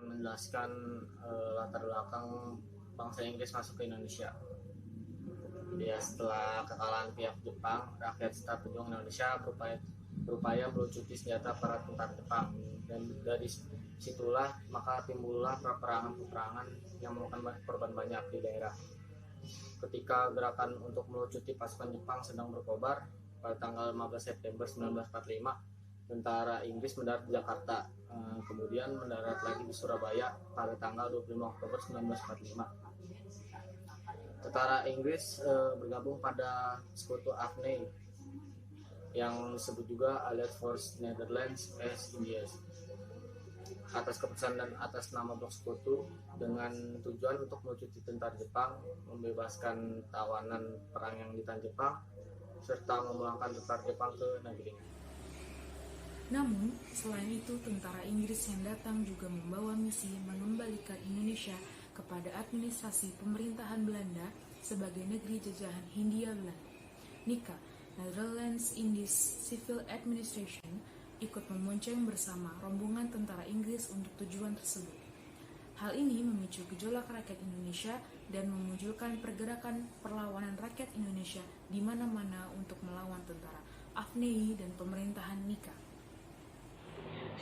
menjelaskan latar belakang bangsa Inggris masuk ke Indonesia. Jadi ya, setelah kekalahan pihak Jepang, rakyat setelah pejuang Indonesia berupaya melucuti senjata para tentara Jepang, dan dari situlah maka timbullah peperangan yang memakan korban banyak di daerah. Ketika gerakan untuk melucuti pasukan Jepang sedang berkobar, pada tanggal 15 September 1945, tentara Inggris mendarat di Jakarta, kemudian mendarat lagi di Surabaya pada tanggal 25 Oktober 1945. Tentara Inggris bergabung pada sekutu AFNI yang disebut juga Allied Force Netherlands as Indies atas keputusan dan atas nama blok sekutu, dengan tujuan untuk melucuti tentara Jepang, membebaskan tawanan perang yang ditahan Jepang, serta memulangkan tentara Jepang ke negerinya. Namun, selain itu, tentara Inggris yang datang juga membawa misi mengembalikan Indonesia kepada administrasi pemerintahan Belanda sebagai negeri jajahan Hindia Belanda. NICA, Netherlands Indies Civil Administration, ikut memonceng bersama rombongan tentara Inggris untuk tujuan tersebut. Hal ini memicu gejolak rakyat Indonesia dan memunculkan pergerakan perlawanan rakyat Indonesia di mana-mana untuk melawan tentara AFNI dan pemerintahan NICA.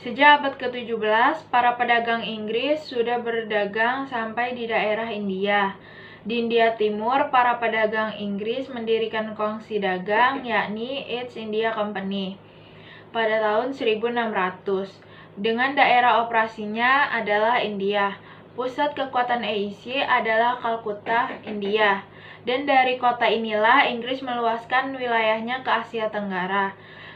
Sejak abad ke-17, para pedagang Inggris sudah berdagang sampai di daerah India. Di India Timur, para pedagang Inggris mendirikan kongsi dagang, yakni East India Company, pada tahun 1600. Dengan daerah operasinya adalah India. Pusat kekuatan EIC adalah Kalkutta, India. Dan dari kota inilah Inggris meluaskan wilayahnya ke Asia Tenggara.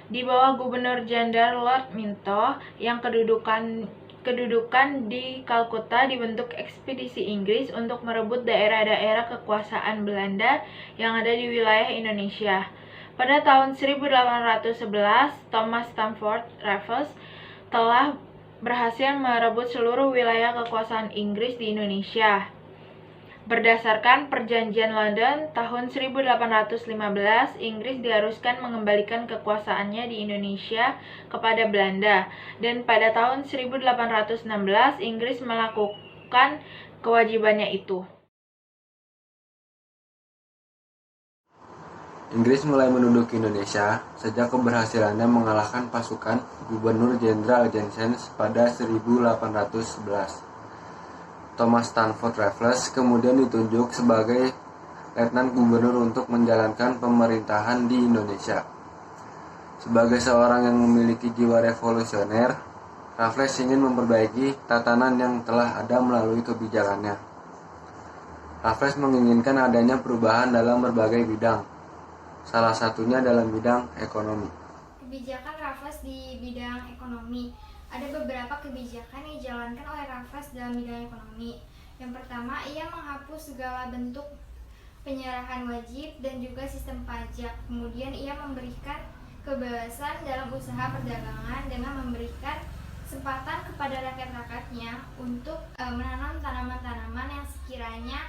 Di bawah Gubernur Jenderal Lord Minto yang kedudukan di Kalkutta, dibentuk ekspedisi Inggris untuk merebut daerah-daerah kekuasaan Belanda yang ada di wilayah Indonesia. Pada tahun 1811, Thomas Stamford Raffles telah berhasil merebut seluruh wilayah kekuasaan Inggris di Indonesia. Berdasarkan Perjanjian London tahun 1815, Inggris diharuskan mengembalikan kekuasaannya di Indonesia kepada Belanda, dan pada tahun 1816 Inggris melakukan kewajibannya itu. Inggris mulai menduduki Indonesia sejak keberhasilannya mengalahkan pasukan Gubernur Jenderal Jansen pada 1811. Thomas Stamford Raffles kemudian ditunjuk sebagai Letnan Gubernur untuk menjalankan pemerintahan di Indonesia. Sebagai seorang yang memiliki jiwa revolusioner, Raffles ingin memperbaiki tatanan yang telah ada melalui kebijakannya. Raffles menginginkan adanya perubahan dalam berbagai bidang, salah satunya dalam bidang ekonomi. Kebijakan Raffles di bidang ekonomi. Ada beberapa kebijakan yang dijalankan oleh Raffles dalam bidang ekonomi. Yang pertama, ia menghapus segala bentuk penyerahan wajib dan juga sistem pajak. Kemudian ia memberikan kebebasan dalam usaha perdagangan dengan memberikan kesempatan kepada rakyat-rakyatnya untuk menanam tanaman-tanaman yang sekiranya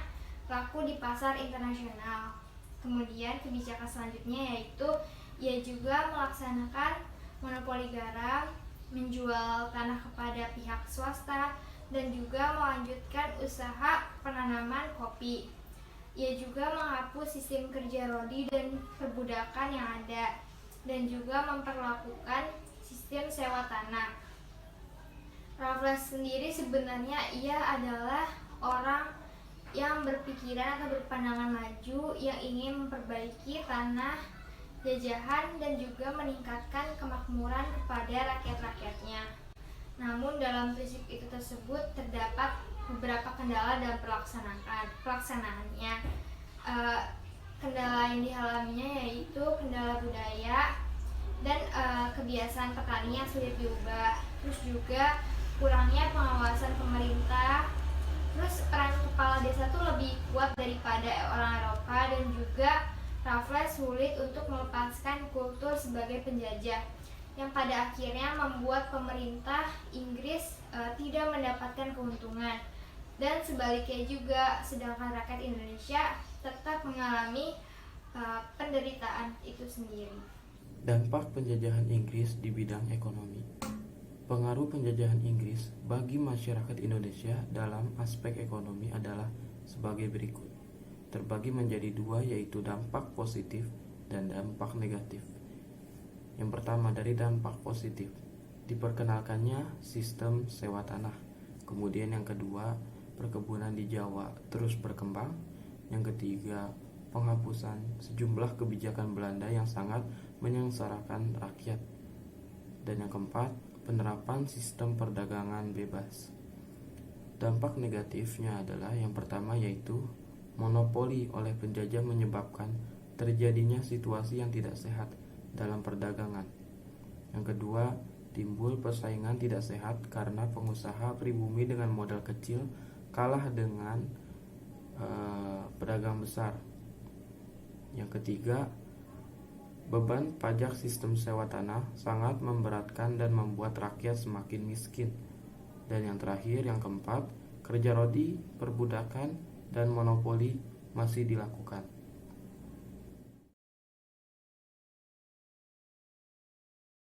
laku di pasar internasional. Kemudian kebijakan selanjutnya yaitu ia juga melaksanakan monopoli garam, menjual tanah kepada pihak swasta, dan juga melanjutkan usaha penanaman kopi. Ia juga menghapus sistem kerja rodi dan perbudakan yang ada, dan juga memperlakukan sistem sewa tanah. Raffles sendiri sebenarnya ia adalah orang yang berpikiran atau berpandangan maju, yang ingin memperbaiki tanah jajahan dan juga meningkatkan kemakmuran kepada rakyat-rakyatnya. Namun dalam prinsip itu tersebut terdapat beberapa kendala dalam pelaksanaannya. Kendala yang dialaminya yaitu kendala budaya dan kebiasaan petani yang sulit diubah. Terus juga kurangnya pengawasan pemerintah. Terus peran kepala desa itu lebih kuat daripada orang Eropa, dan juga Raffles sulit untuk melepaskan kultur sebagai penjajah, yang pada akhirnya membuat pemerintah Inggris tidak mendapatkan keuntungan, dan sebaliknya juga sedangkan rakyat Indonesia tetap mengalami penderitaan itu sendiri. Dampak penjajahan Inggris di bidang ekonomi. Pengaruh penjajahan Inggris bagi masyarakat Indonesia dalam aspek ekonomi adalah sebagai berikut. Terbagi menjadi dua, yaitu dampak positif dan dampak negatif. Yang pertama, dari dampak positif, diperkenalkannya sistem sewa tanah. Kemudian yang kedua, perkebunan di Jawa terus berkembang. Yang ketiga, penghapusan sejumlah kebijakan Belanda yang sangat menyengsarakan rakyat. Dan yang keempat, penerapan sistem perdagangan bebas. Dampak negatifnya adalah yang pertama, yaitu monopoli oleh penjajah menyebabkan terjadinya situasi yang tidak sehat dalam perdagangan. Yang kedua, timbul persaingan tidak sehat karena pengusaha pribumi dengan modal kecil kalah dengan pedagang besar. Yang ketiga, beban pajak sistem sewa tanah sangat memberatkan dan membuat rakyat semakin miskin. Dan yang terakhir, yang keempat, kerja rodi, perbudakan, dan monopoli masih dilakukan.